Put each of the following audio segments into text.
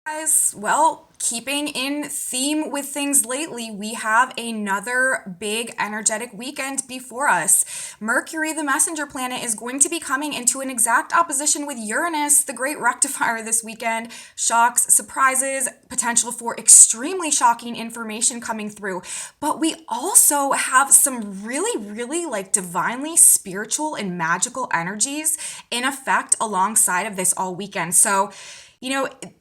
Guys, well, keeping in theme with things lately, we have another big energetic weekend before us. Mercury, the messenger planet, is going to be coming into an exact opposition with Uranus, the great rectifier, this weekend. Shocks, surprises, potential for extremely shocking information coming through. But we also have some really like divinely spiritual and magical energies in effect alongside of this all weekend. So,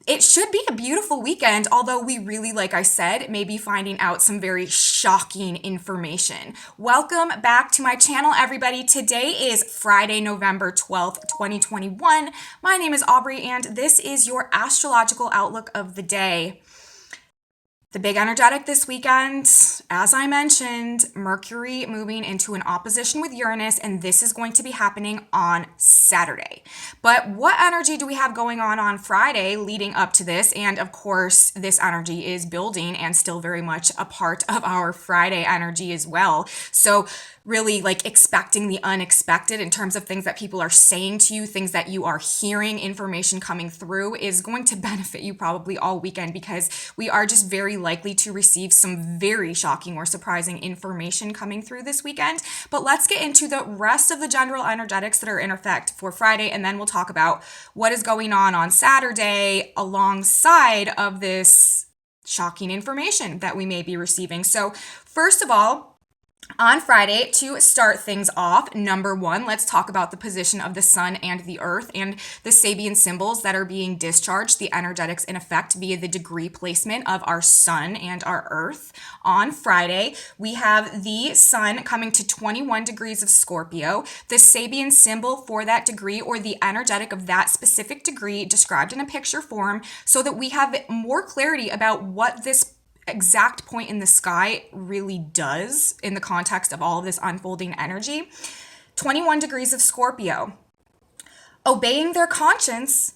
it should be a beautiful weekend, although we really, like I said, may be finding out some very shocking information. Welcome back to my channel, everybody. Today is Friday, November 12th, 2021. My name is Aubrey, and this is your astrological outlook of the day. The big energetic this weekend, as I mentioned, Mercury moving into an opposition with Uranus, and this is going to be happening on Saturday. But what energy do we have going on Friday leading up to this? And of course, this energy is building and still very much a part of our Friday energy as well. So really like expecting the unexpected in terms of things that people are saying to you, things that you are hearing, information coming through is going to benefit you probably all weekend, because we are just very likely to receive some very shocking or surprising information coming through this weekend. But let's get into the rest of the general energetics that are in effect for Friday, and then we'll talk about what is going on Saturday alongside of this shocking information that we may be receiving. So first of all, on Friday, to start things off, number one, let's talk about the position of the sun and the earth and the Sabian symbols that are being discharged, the energetics in effect via the degree placement of our sun and our earth. On Friday, we have the sun coming to 21 degrees of Scorpio, the Sabian symbol for that degree or the energetic of that specific degree described in a picture form, so that we have more clarity about what this exact point in the sky really does in the context of all of this unfolding energy. 21 degrees of Scorpio. Obeying their conscience,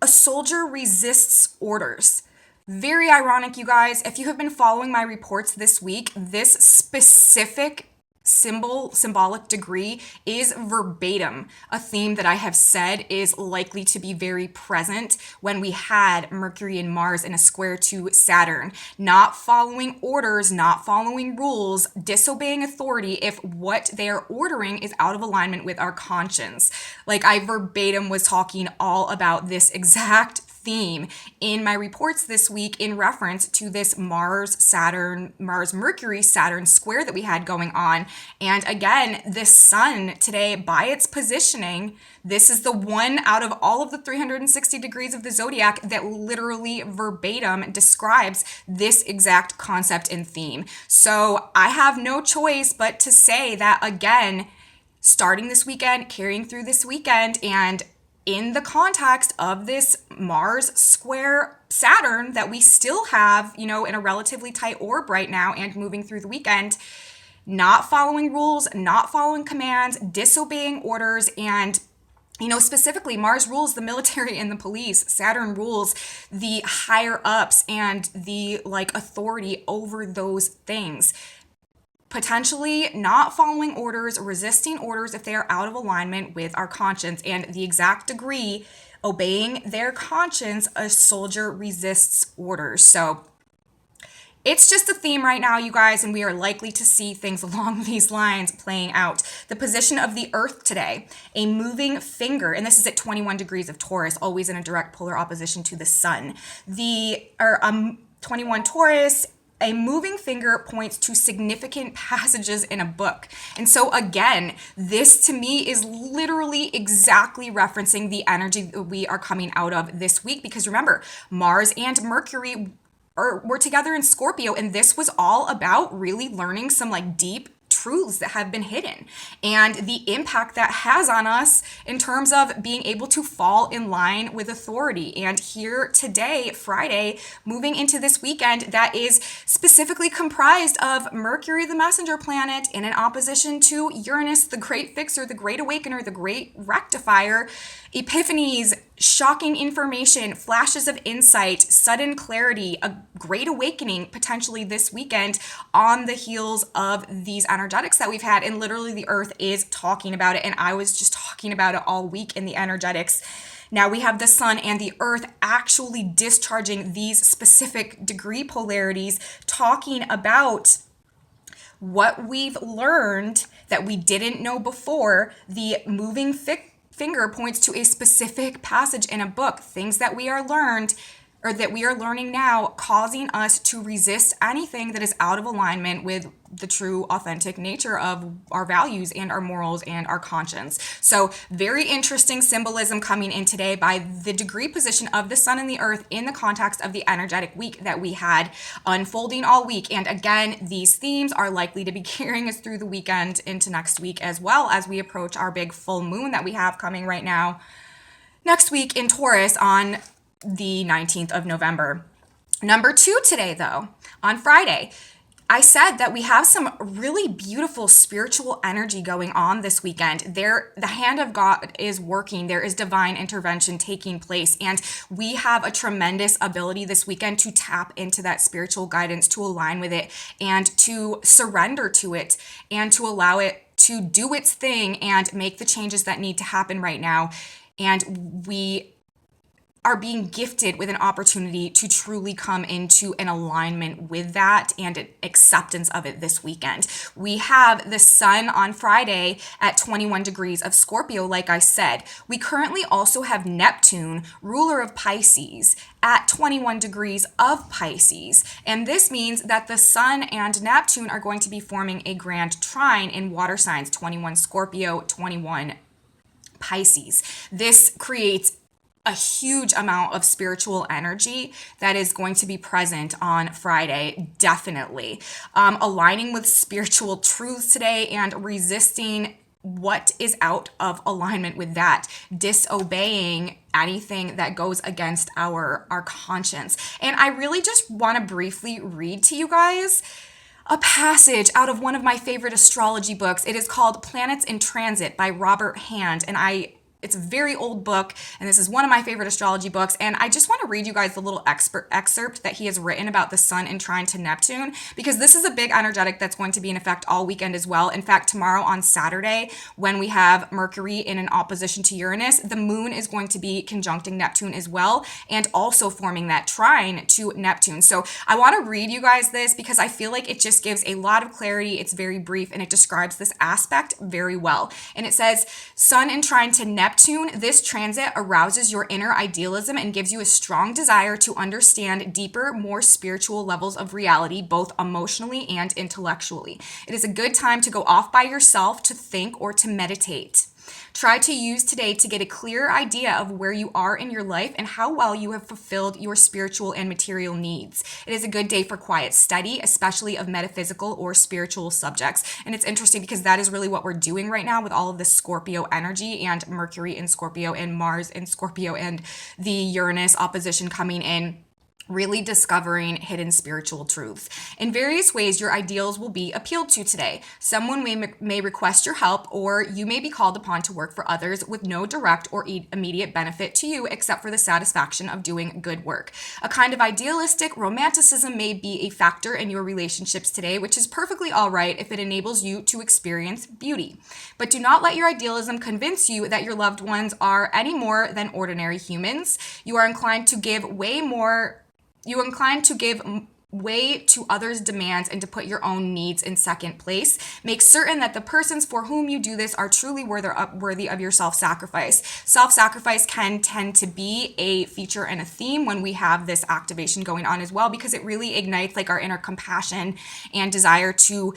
a soldier resists orders. Very ironic, you guys. If you have been following my reports this week, this specific symbolic degree is verbatim a theme that I have said is likely to be very present when we had Mercury and Mars in a square to Saturn. Not following orders, not following rules, disobeying authority if what they're ordering is out of alignment with our conscience. Like, I verbatim was talking all about this exact theme in my reports this week in reference to this Mars Mercury Saturn square that we had going on. And again, the sun today, by its positioning, this is the one out of all of the 360 degrees of the zodiac that literally verbatim describes this exact concept and theme. So I have no choice but to say that, again, starting this weekend, carrying through this weekend, and in the context of this Mars square Saturn that we still have, in a relatively tight orb right now and moving through the weekend, not following rules, not following commands, disobeying orders, and specifically, Mars rules the military and the police. Saturn rules the higher ups and the authority over those things. Potentially not following orders, resisting orders if they are out of alignment with our conscience, and the exact degree, obeying their conscience, a soldier resists orders. So it's just a theme right now, you guys, and we are likely to see things along these lines playing out. The position of the earth today, a moving finger, and this is at 21 degrees of Taurus, always in a direct polar opposition to the sun. 21 Taurus, a moving finger points to significant passages in a book. And so again, this to me is literally exactly referencing the energy that we are coming out of this week. Because remember, Mars and Mercury were together in Scorpio, and this was all about really learning some deep truths that have been hidden and the impact that has on us in terms of being able to fall in line with authority. And here today, Friday, moving into this weekend, that is specifically comprised of Mercury, the messenger planet, in an opposition to Uranus, the great fixer, the great awakener, the great rectifier. Epiphanies, shocking information, flashes of insight, sudden clarity, a great awakening potentially this weekend on the heels of these energetics that we've had. And literally the earth is talking about it. And I was just talking about it all week in the energetics. Now we have the sun and the earth actually discharging these specific degree polarities, talking about what we've learned that we didn't know before. The moving finger points to a specific passage in a book, things that we are learned or that we are learning now, causing us to resist anything that is out of alignment with the true authentic nature of our values and our morals and our conscience. So very interesting symbolism coming in today by the degree position of the sun and the earth in the context of the energetic week that we had unfolding all week. And again, these themes are likely to be carrying us through the weekend into next week, as well as we approach our big full moon that we have coming right now next week in Taurus on the 19th of November. Number 2 today, though, on Friday, I said that we have some really beautiful spiritual energy going on this weekend. The hand of God is working. There is divine intervention taking place. And we have a tremendous ability this weekend to tap into that spiritual guidance, to align with it, and to surrender to it, and to allow it to do its thing and make the changes that need to happen right now. And we are being gifted with an opportunity to truly come into an alignment with that and an acceptance of it this weekend. We have the sun on Friday at 21 degrees of Scorpio, like I said. We currently also have Neptune, ruler of Pisces, at 21 degrees of Pisces. And this means that the sun and Neptune are going to be forming a grand trine in water signs, 21 Scorpio, 21 Pisces. This creates a huge amount of spiritual energy that is going to be present on Friday, definitely. Aligning with spiritual truths today and resisting what is out of alignment with that, disobeying anything that goes against our conscience. And I really just want to briefly read to you guys a passage out of one of my favorite astrology books. It is called Planets in Transit by Robert Hand, and it's a very old book, and this is one of my favorite astrology books. And I just want to read you guys the little excerpt that he has written about the sun in trine to Neptune, because this is a big energetic that's going to be in effect all weekend as well. In fact, tomorrow on Saturday, when we have Mercury in an opposition to Uranus, the moon is going to be conjuncting Neptune as well, and also forming that trine to Neptune. So I want to read you guys this because I feel like it just gives a lot of clarity. It's very brief, and it describes this aspect very well. And it says, sun in trine to Neptune, this transit arouses your inner idealism and gives you a strong desire to understand deeper, more spiritual levels of reality, both emotionally and intellectually. It is a good time to go off by yourself to think or to meditate. Try to use today to get a clear idea of where you are in your life and how well you have fulfilled your spiritual and material needs. It is a good day for quiet study, especially of metaphysical or spiritual subjects. And it's interesting because that is really what we're doing right now with all of this Scorpio energy and Mercury in Scorpio and Mars in Scorpio and the Uranus opposition coming in. Really discovering hidden spiritual truths. In various ways, your ideals will be appealed to today. Someone may request your help, or you may be called upon to work for others with no direct or immediate benefit to you except for the satisfaction of doing good work. A kind of idealistic romanticism may be a factor in your relationships today, which is perfectly all right if it enables you to experience beauty. But do not let your idealism convince you that your loved ones are any more than ordinary humans. You are inclined to give way to others' demands and to put your own needs in second place. Make certain that the persons for whom you do this are truly worthy of your self-sacrifice. Self-sacrifice can tend to be a feature and a theme when we have this activation going on as well, because it really ignites like our inner compassion and desire to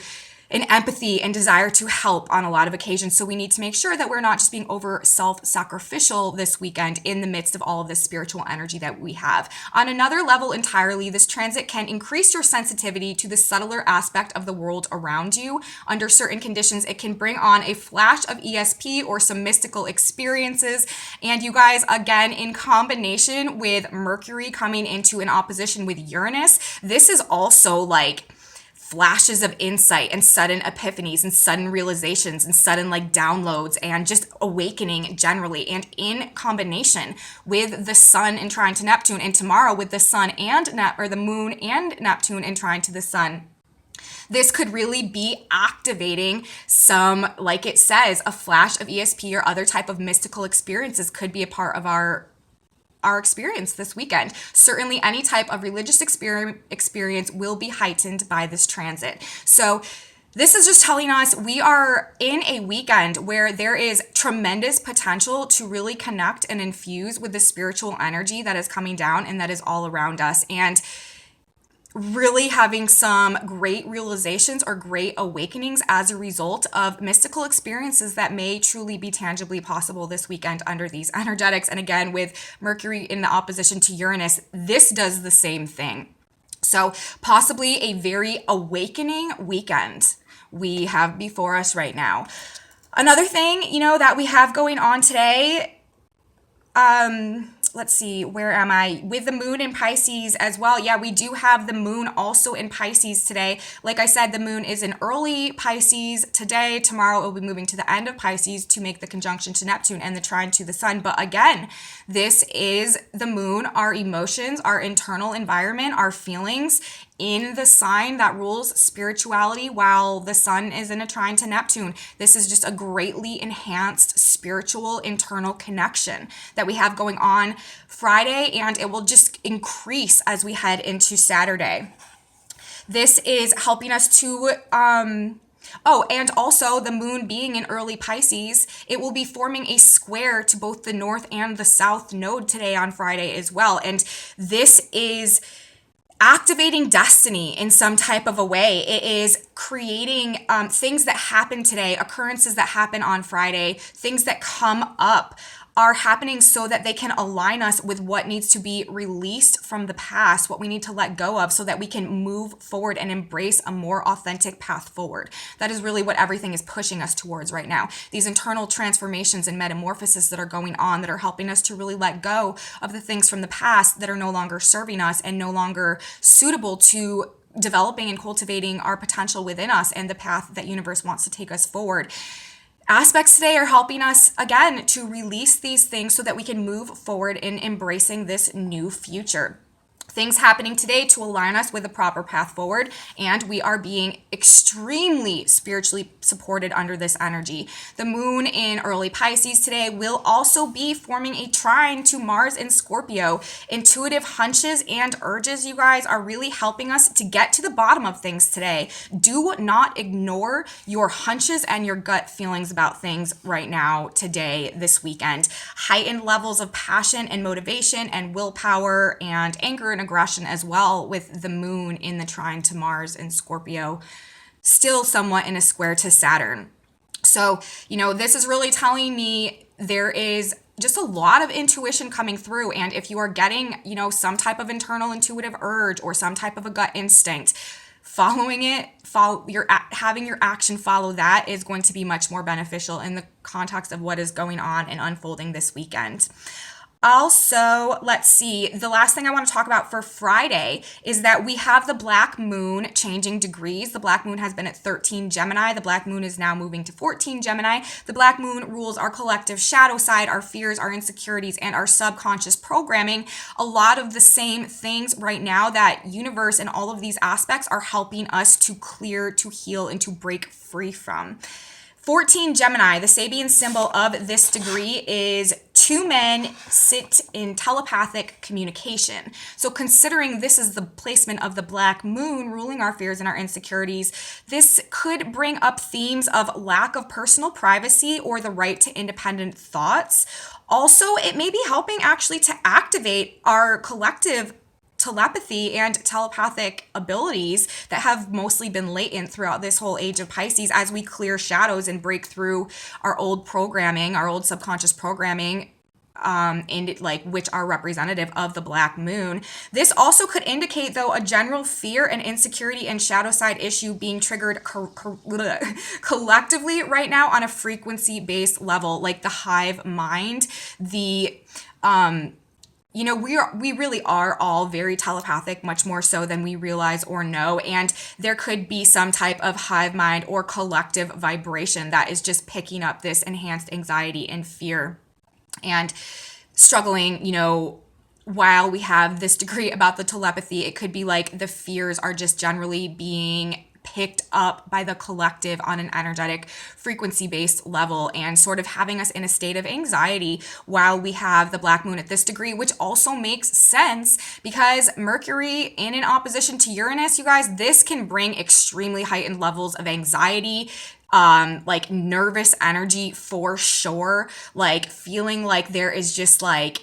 an empathy and desire to help on a lot of occasions. So we need to make sure that we're not just being over self-sacrificial this weekend in the midst of all of this spiritual energy that we have. On another level entirely, this transit can increase your sensitivity to the subtler aspect of the world around you. Under certain conditions, it can bring on a flash of ESP or some mystical experiences. And you guys, again, in combination with Mercury coming into an opposition with Uranus, this is also like flashes of insight and sudden epiphanies and sudden realizations and sudden like downloads and just awakening generally. And in combination with the sun in trine to Neptune, and tomorrow with the sun and the moon and Neptune in trine to the sun, this could really be activating some, like it says, a flash of ESP or other type of mystical experiences could be a part of our our experience this weekend. Certainly any type of religious experience will be heightened by this transit. So this is just telling us we are in a weekend where there is tremendous potential to really connect and infuse with the spiritual energy that is coming down and that is all around us. And really having some great realizations or great awakenings as a result of mystical experiences that may truly be tangibly possible this weekend under these energetics. And again, with Mercury in the opposition to Uranus, this does the same thing. So possibly a very awakening weekend we have before us right now. Another thing, that we have going on today, let's see, where am I? With the moon in Pisces as well. Yeah, we do have the moon also in Pisces today. Like I said, the moon is in early Pisces today. Tomorrow it will be moving to the end of Pisces to make the conjunction to Neptune and the trine to the sun. But again, this is the moon, our emotions, our internal environment, our feelings in the sign that rules spirituality while the sun is in a trine to Neptune. This is just a greatly enhanced spiritual internal connection that we have going on Friday, and it will just increase as we head into Saturday. This is helping us to and also the moon being in early Pisces, it will be forming a square to both the north and the south node today on Friday as well. And this is activating destiny in some type of a way. It is creating things that happen today, occurrences that happen on Friday, things that come up are happening so that they can align us with what needs to be released from the past, what we need to let go of so that we can move forward and embrace a more authentic path forward. That is really what everything is pushing us towards right now. These internal transformations and metamorphoses that are going on that are helping us to really let go of the things from the past that are no longer serving us and no longer suitable to developing and cultivating our potential within us and the path that universe wants to take us forward. Aspects today are helping us, again, to release these things so that we can move forward in embracing this new future. Things happening today to align us with a proper path forward, and we are being extremely spiritually supported under this energy. The moon in early Pisces today will also be forming a trine to Mars in Scorpio. Intuitive hunches and urges, you guys, are really helping us to get to the bottom of things today. Do not ignore your hunches and your gut feelings about things right now, today, this weekend. Heightened levels of passion and motivation and willpower and anger and aggression as well, with the moon in the trine to Mars in Scorpio, still somewhat in a square to Saturn. So, this is really telling me there is just a lot of intuition coming through. And if you are getting, some type of internal intuitive urge or some type of a gut instinct, following it, having your action follow that is going to be much more beneficial in the context of what is going on and unfolding this weekend. Also, let's see, the last thing I want to talk about for Friday is that we have the black moon changing degrees. The black moon has been at 13 Gemini. The black moon is now moving to 14 Gemini. The black moon rules our collective shadow side, our fears, our insecurities, and our subconscious programming. A lot of the same things right now that universe and all of these aspects are helping us to clear, to heal, and to break free from. 14 Gemini, the Sabian symbol of this degree is two men sit in telepathic communication. So considering this is the placement of the black moon ruling our fears and our insecurities, this could bring up themes of lack of personal privacy or the right to independent thoughts. Also, it may be helping actually to activate our collective telepathy and telepathic abilities that have mostly been latent throughout this whole age of Pisces as we clear shadows and break through our old programming, our old subconscious programming, which are representative of the black moon. This also could indicate, though, a general fear and insecurity and shadow side issue being triggered collectively right now on a frequency-based level, like the hive mind, we really are all very telepathic, much more so than we realize or know. And there could be some type of hive mind or collective vibration that is just picking up this enhanced anxiety and fear and struggling, while we have this degree about the telepathy. It could be like the fears are just generally being picked up by the collective on an energetic frequency based level, and sort of having us in a state of anxiety while we have the black moon at this degree, which also makes sense because Mercury in an opposition to Uranus, you guys, this can bring extremely heightened levels of anxiety, like nervous energy for sure, like feeling like there is just like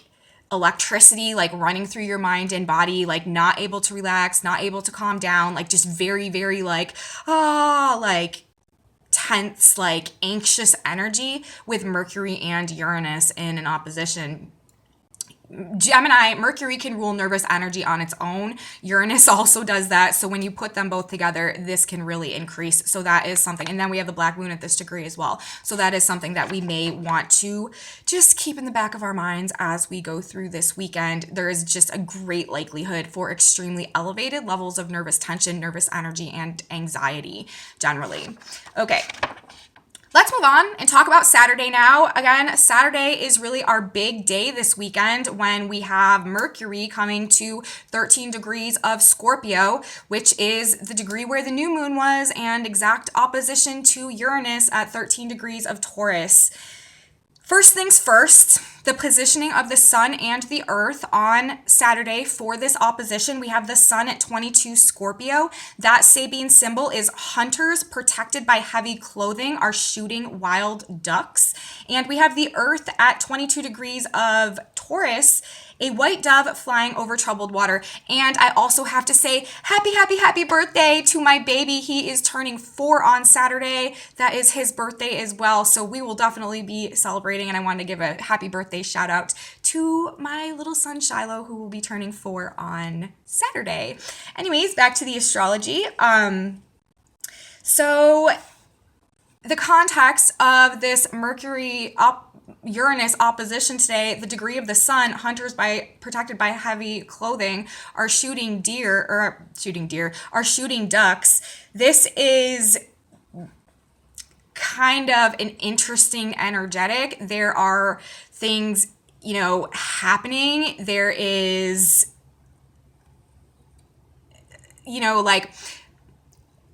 electricity like running through your mind and body, like not able to relax, not able to calm down, like just very, very like, like tense, like anxious energy with Mercury and Uranus in an opposition. Gemini, Mercury can rule nervous energy on its own. Uranus also does that. So when you put them both together, this can really increase. So that is something. And then we have the black moon at this degree as well. So that is something that we may want to just keep in the back of our minds as we go through this weekend. There is just a great likelihood for extremely elevated levels of nervous tension, nervous energy, and anxiety generally. Okay. Let's move on and talk about Saturday now. Again, Saturday is really our big day this weekend when we have Mercury coming to 13 degrees of Scorpio, which is the degree where the new moon was, and exact opposition to Uranus at 13 degrees of Taurus. First things first, the positioning of the sun and the earth on Saturday for this opposition. We have the sun at 22 Scorpio. That Sabine symbol is hunters protected by heavy clothing are shooting wild ducks. And we have the earth at 22 degrees of Taurus, a white dove flying over troubled water. And I also have to say happy birthday to my baby. He is turning 4 on Saturday. That is his birthday as well. So we will definitely be celebrating. And I wanted to give a happy birthday shout out to my little son Shiloh, who will be turning 4 on Saturday. Anyways, back to the astrology. So the context of this Mercury Uranus opposition today, the degree of the sun, hunters protected by heavy clothing are shooting ducks. This is kind of an interesting energetic. There are things, happening. There is, like,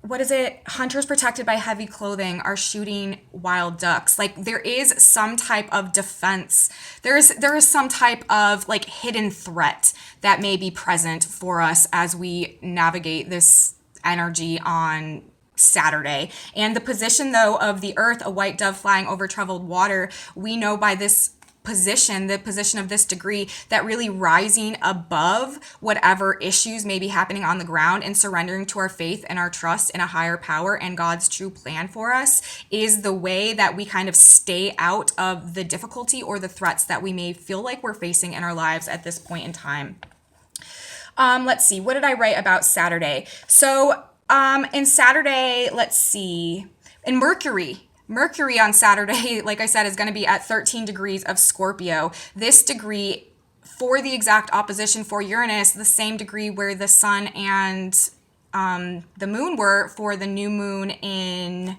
what is it? Hunters protected by heavy clothing are shooting wild ducks. Like there is some type of defense. There is some type of like hidden threat that may be present for us as we navigate this energy on Saturday. And the position though of the earth, a white dove flying over troubled water, we know by this position, the position of this degree, that really rising above whatever issues may be happening on the ground and surrendering to our faith and our trust in a higher power and God's true plan for us is the way that we kind of stay out of the difficulty or the threats that we may feel like we're facing in our lives at this point in time. Let's see, what did I write about Saturday? So in Saturday, let's see, in Mercury on Saturday, like I said, is going to be at 13 degrees of Scorpio. This degree for the exact opposition for Uranus, the same degree where the sun and the moon were for the new moon in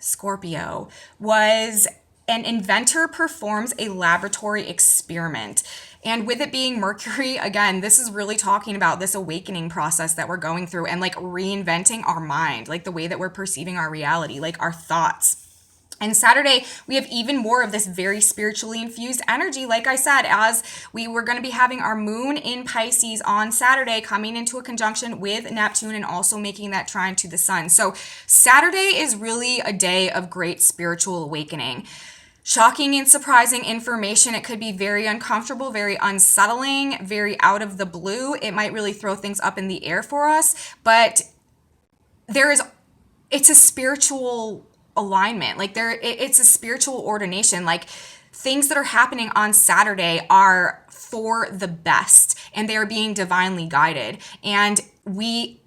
Scorpio, was an inventor performs a laboratory experiment. And with it being Mercury, again, this is really talking about this awakening process that we're going through and like reinventing our mind, like the way that we're perceiving our reality, like our thoughts. And Saturday, we have even more of this very spiritually infused energy. Like I said, as we were going to be having our moon in Pisces on Saturday, coming into a conjunction with Neptune and also making that trine to the sun. So Saturday is really a day of great spiritual awakening. Shocking and surprising information. It could be very uncomfortable, very unsettling, very out of the blue. It might really throw things up in the air for us, but it's a spiritual alignment. Like it's a spiritual ordination. Like things that are happening on Saturday are for the best and they are being divinely guided. And we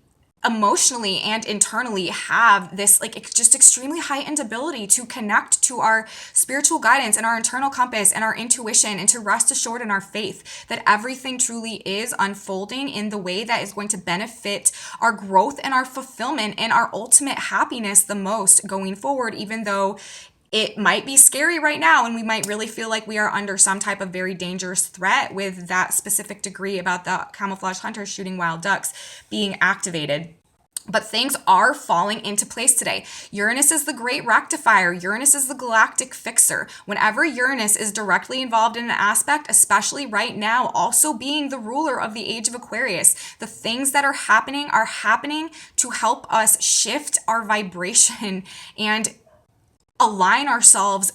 emotionally and internally have this like just extremely heightened ability to connect to our spiritual guidance and our internal compass and our intuition, and to rest assured in our faith that everything truly is unfolding in the way that is going to benefit our growth and our fulfillment and our ultimate happiness the most going forward, even though it might be scary right now and we might really feel like we are under some type of very dangerous threat with that specific degree about the camouflage hunters shooting wild ducks being activated. But things are falling into place today. Uranus is the great rectifier. Uranus is the galactic fixer. Whenever Uranus is directly involved in an aspect, especially right now, also being the ruler of the age of Aquarius, the things that are happening to help us shift our vibration and align ourselves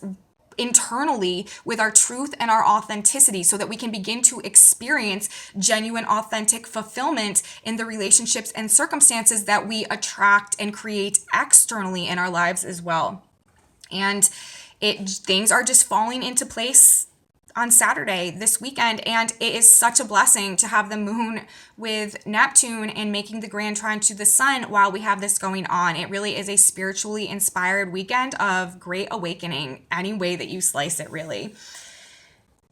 internally with our truth and our authenticity so that we can begin to experience genuine, authentic fulfillment in the relationships and circumstances that we attract and create externally in our lives as well. And things are just falling into place on Saturday this weekend, and it is such a blessing to have the moon with Neptune and making the grand trine to the sun while we have this going on. It really is a spiritually inspired weekend of great awakening, any way that you slice it, really.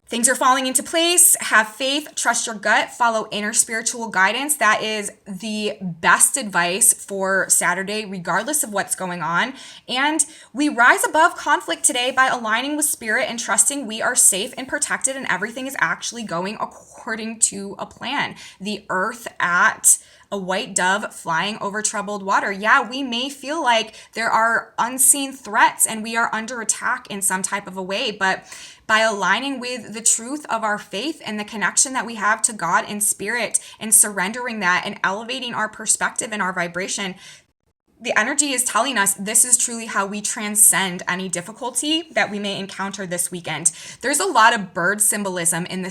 Things are falling into place. Have faith, trust your gut, follow inner spiritual guidance. That is the best advice for Saturday, regardless of what's going on. And we rise above conflict today by aligning with spirit and trusting we are safe and protected and everything is actually going according to a plan. The earth at a white dove flying over troubled water. Yeah, we may feel like there are unseen threats and we are under attack in some type of a way, but by aligning with the truth of our faith and the connection that we have to God and spirit and surrendering that and elevating our perspective and our vibration, the energy is telling us this is truly how we transcend any difficulty that we may encounter this weekend. There's a lot of bird symbolism in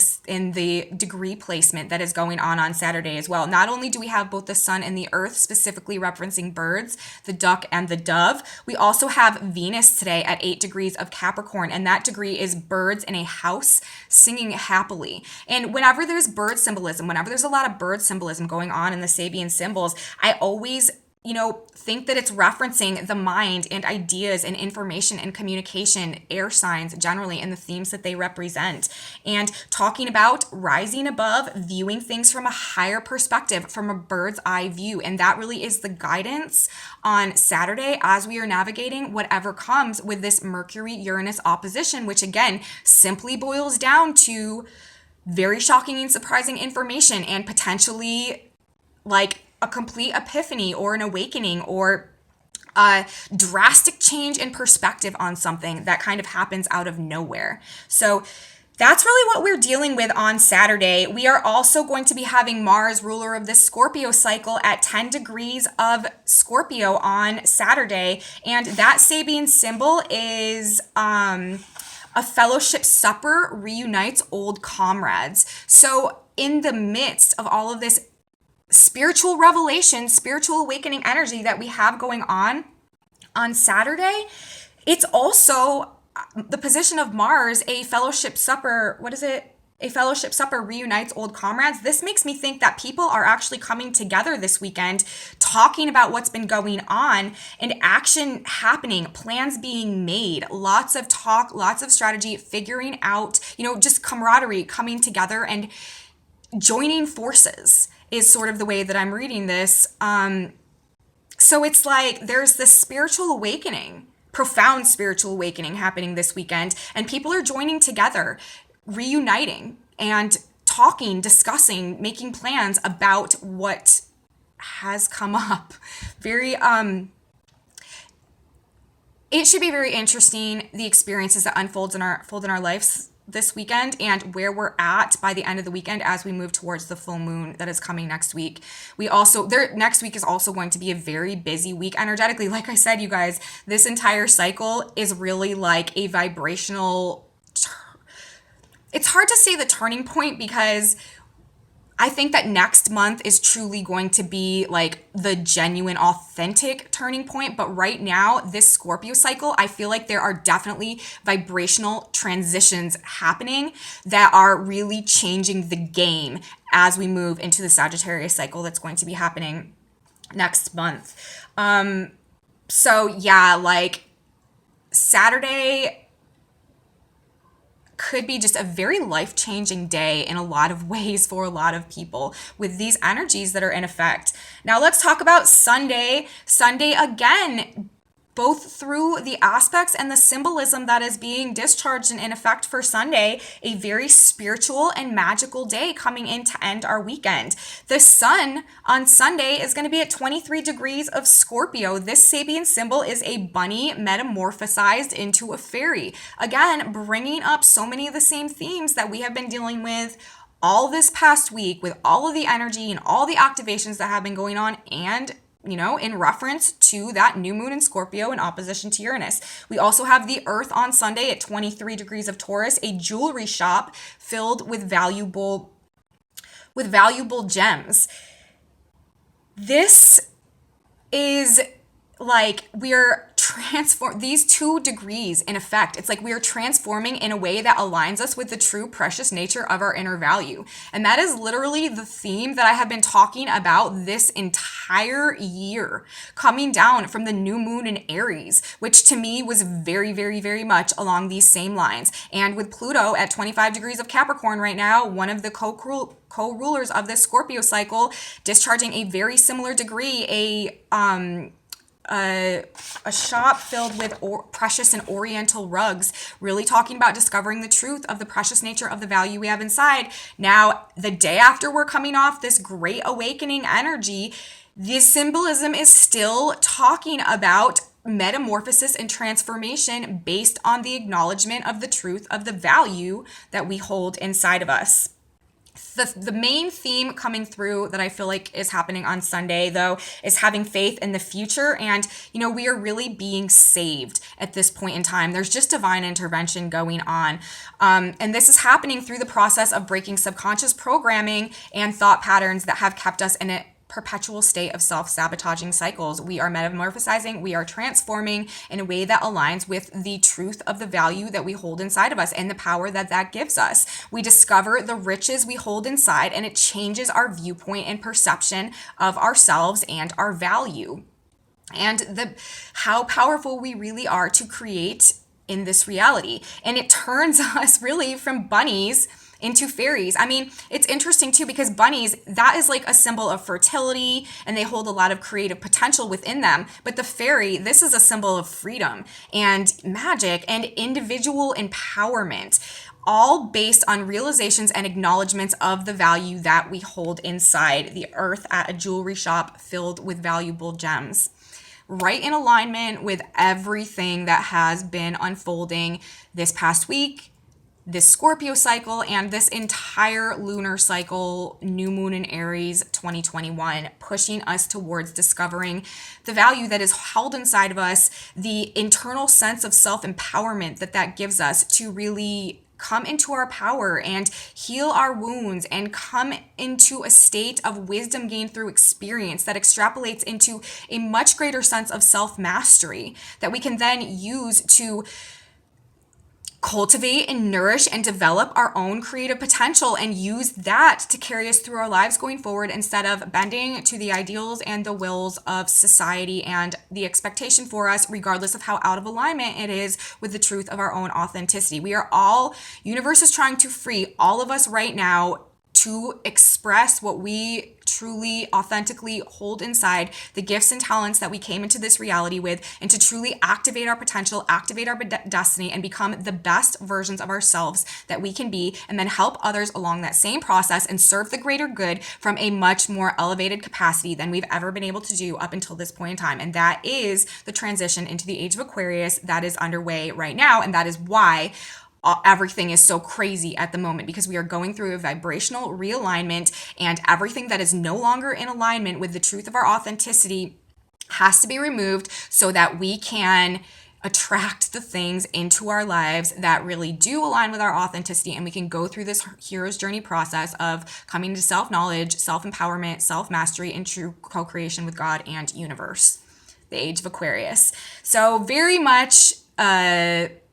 the degree placement that is going on Saturday as well. Not only do we have both the sun and the earth specifically referencing birds, the duck and the dove, we also have Venus today at 8 degrees of Capricorn, and that degree is birds in a house singing happily. And whenever there's bird symbolism, whenever there's a lot of bird symbolism going on in the Sabian symbols, I always think that it's referencing the mind and ideas and information and communication, air signs generally, and the themes that they represent. And talking about rising above, viewing things from a higher perspective, from a bird's eye view. And that really is the guidance on Saturday as we are navigating whatever comes with this Mercury-Uranus opposition, which again, simply boils down to very shocking and surprising information and potentially like a complete epiphany or an awakening or a drastic change in perspective on something that kind of happens out of nowhere. So that's really what we're dealing with on Saturday. We are also going to be having Mars, ruler of the Scorpio cycle, at 10 degrees of Scorpio on Saturday. And that Sabian symbol is a fellowship supper reunites old comrades. So in the midst of all of this spiritual revelation, spiritual awakening energy that we have going on Saturday, it's also the position of Mars, a fellowship supper. What is it? A fellowship supper reunites old comrades. This makes me think that people are actually coming together this weekend, talking about what's been going on and action happening, plans being made, lots of talk, lots of strategy, figuring out, just camaraderie, coming together and joining forces is sort of the way that I'm reading this. So it's like there's this spiritual awakening, profound spiritual awakening happening this weekend, and people are joining together, reuniting and talking, discussing, making plans about what has come up. It should be very interesting, the experiences that unfold in our lives this weekend and where we're at by the end of the weekend as we move towards the full moon that is coming next week. Next week is also going to be a very busy week energetically. Like I said, you guys, this entire cycle is really like a vibrational, it's hard to say the turning point because I think that next month is truly going to be like the genuine, authentic turning point. But right now, this Scorpio cycle, I feel like there are definitely vibrational transitions happening that are really changing the game as we move into the Sagittarius cycle that's going to be happening next month. So yeah, like Saturday could be just a very life-changing day in a lot of ways for a lot of people with these energies that are in effect. Now let's talk about Sunday. Sunday, again, both through the aspects and the symbolism that is being discharged and in effect for Sunday, a very spiritual and magical day coming in to end our weekend. The sun on Sunday is going to be at 23 degrees of Scorpio. This Sabian symbol is a bunny metamorphosized into a fairy. Again, bringing up so many of the same themes that we have been dealing with all this past week with all of the energy and all the activations that have been going on, and in reference to that new moon in Scorpio in opposition to Uranus. We also have the Earth on Sunday at 23 degrees of Taurus, a jewelry shop filled with valuable gems. This is like we're these 2 degrees in effect. It's like we are transforming in a way that aligns us with the true precious nature of our inner value. And that is literally the theme that I have been talking about this entire year, coming down from the new moon in Aries, which to me was very, very, very much along these same lines. And with Pluto at 25 degrees of Capricorn right now, one of the co-rulers of this Scorpio cycle, discharging a very similar degree, a shop filled with precious and oriental rugs, really talking about discovering the truth of the precious nature of the value we have inside. Now, the day after we're coming off this great awakening energy, this symbolism is still talking about metamorphosis and transformation based on the acknowledgement of the truth of the value that we hold inside of us. The main theme coming through that I feel like is happening on Sunday, though, is having faith in the future. And, we are really being saved at this point in time. There's just divine intervention going on. And this is happening through the process of breaking subconscious programming and thought patterns that have kept us in a perpetual state of self-sabotaging cycles. We are metamorphosizing, we are transforming in a way that aligns with the truth of the value that we hold inside of us and the power that gives us. We discover the riches we hold inside, and it changes our viewpoint and perception of ourselves and our value, and how powerful we really are to create in this reality. And it turns us really from bunnies into fairies. I mean, it's interesting too, because bunnies, that is like a symbol of fertility, and they hold a lot of creative potential within them. But the fairy, this is a symbol of freedom and magic and individual empowerment, all based on realizations and acknowledgments of the value that we hold inside the earth at a jewelry shop filled with valuable gems. Right in alignment with everything that has been unfolding this past week, this Scorpio cycle, and this entire lunar cycle, new moon in Aries 2021, pushing us towards discovering the value that is held inside of us, the internal sense of self-empowerment that gives us to really come into our power and heal our wounds and come into a state of wisdom gained through experience that extrapolates into a much greater sense of self-mastery that we can then use to cultivate and nourish and develop our own creative potential and use that to carry us through our lives going forward, instead of bending to the ideals and the wills of society and the expectation for us, regardless of how out of alignment it is with the truth of our own authenticity. We are all, universe is trying to free all of us right now to express what we truly authentically hold inside, the gifts and talents that we came into this reality with, and to truly activate our potential, activate our destiny, and become the best versions of ourselves that we can be, and then help others along that same process and serve the greater good from a much more elevated capacity than we've ever been able to do up until this point in time. And that is the transition into the age of Aquarius that is underway right now, and that is why everything is so crazy at the moment, because we are going through a vibrational realignment, and everything that is no longer in alignment with the truth of our authenticity has to be removed so that we can attract the things into our lives that really do align with our authenticity, and we can go through this hero's journey process of coming to self-knowledge, self-empowerment, self-mastery, and true co-creation with God and universe. The age of Aquarius. So very much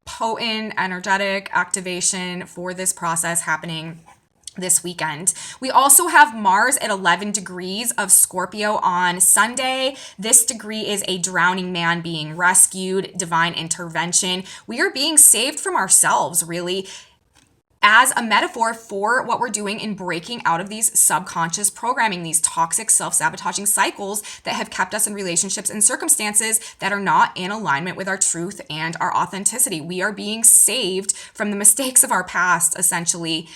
potent, energetic activation for this process happening this weekend. We also have Mars at 11 degrees of Scorpio on Sunday. This degree is a drowning man being rescued, divine intervention. We are being saved from ourselves, really. as a metaphor for what we're doing in breaking out of these subconscious programming, these toxic self-sabotaging cycles that have kept us in relationships and circumstances that are not in alignment with our truth and our authenticity. We are being saved from the mistakes of our past, essentially,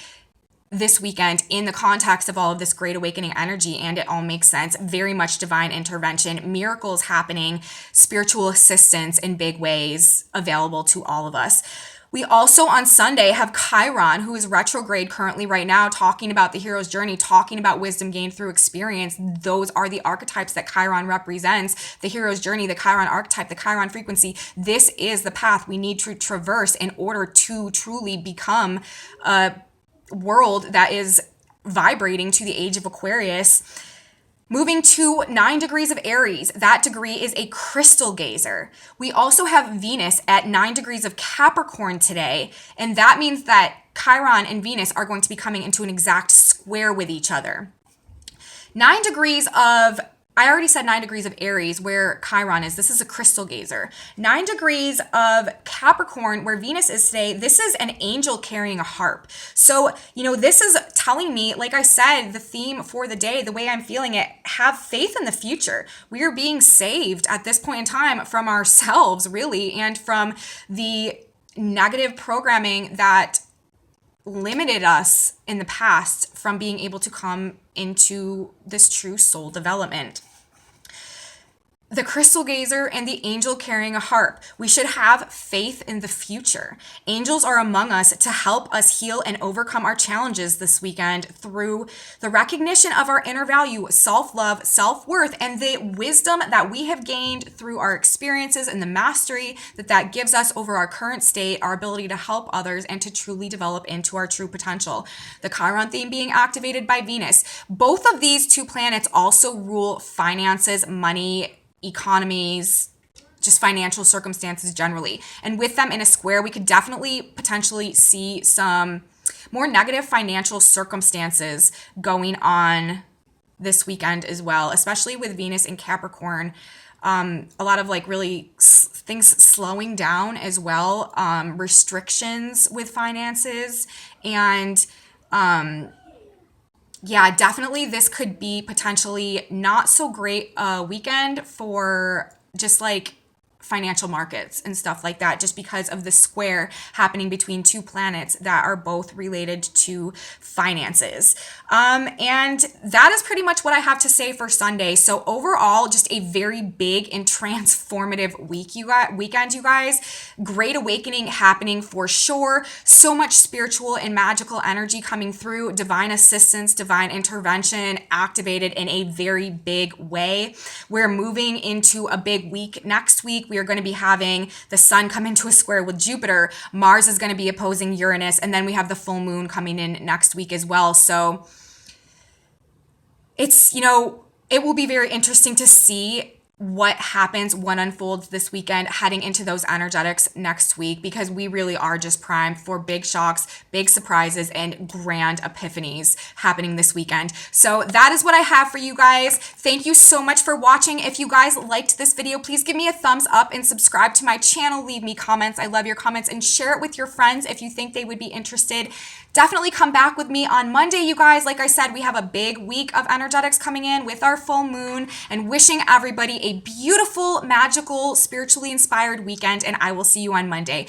this weekend in the context of all of this great awakening energy, and it all makes sense. Very much divine intervention, miracles happening, spiritual assistance in big ways available to all of us. We also on Sunday have Chiron, who is retrograde currently right now, talking about the hero's journey, talking about wisdom gained through experience. Those are the archetypes that Chiron represents: the hero's journey, the Chiron archetype, the Chiron frequency. This is the path we need to traverse in order to truly become a world that is vibrating to the age of Aquarius. Moving to 9 degrees of Aries, that degree is a crystal gazer. We also have Venus at 9 degrees of Capricorn today, and that means that Chiron and Venus are going to be coming into an exact square with each other. 9 degrees of, I already said 9 degrees of Aries, where Chiron is. This is a crystal gazer. 9 degrees of Capricorn, where Venus is today, this is an angel carrying a harp. So, this is telling me, like I said, the theme for the day, the way I'm feeling it, have faith in the future. We are being saved at this point in time from ourselves, really, and from the negative programming that limited us in the past from being able to come into this true soul development. The crystal gazer and the angel carrying a harp. We should have faith in the future. Angels are among us to help us heal and overcome our challenges this weekend through the recognition of our inner value, self-love, self-worth, and the wisdom that we have gained through our experiences and the mastery that gives us over our current state, our ability to help others and to truly develop into our true potential. The Chiron theme being activated by Venus. Both of these two planets also rule finances, money, economies, just financial circumstances generally. And with them in a square, we could definitely potentially see some more negative financial circumstances going on this weekend as well, especially with Venus in Capricorn. A lot of really things slowing down as well, restrictions with finances, and yeah, definitely this could be potentially not so great a weekend for just financial markets and stuff like that, just because of the square happening between two planets that are both related to finances. And that is pretty much what I have to say for Sunday. So overall, just a very big and transformative weekend, you guys. Great awakening happening for sure. So much spiritual and magical energy coming through. Divine assistance, divine intervention activated in a very big way. We're moving into a big week next week. We are going to be having the sun come into a square with Jupiter. Mars is going to be opposing Uranus. And then we have the full moon coming in next week as well. So it's, it will be very interesting to see what happens, what unfolds this weekend, heading into those energetics next week, because we really are just primed for big shocks, big surprises, and grand epiphanies happening this weekend. So that is what I have for you guys. Thank you so much for watching. If you guys liked this video, please give me a thumbs up and subscribe to my channel. Leave me comments. I love your comments, and share it with your friends if you think they would be interested. Definitely come back with me on Monday, you guys. Like I said, we have a big week of energetics coming in with our full moon, and wishing everybody a beautiful, magical, spiritually inspired weekend, and I will see you on Monday.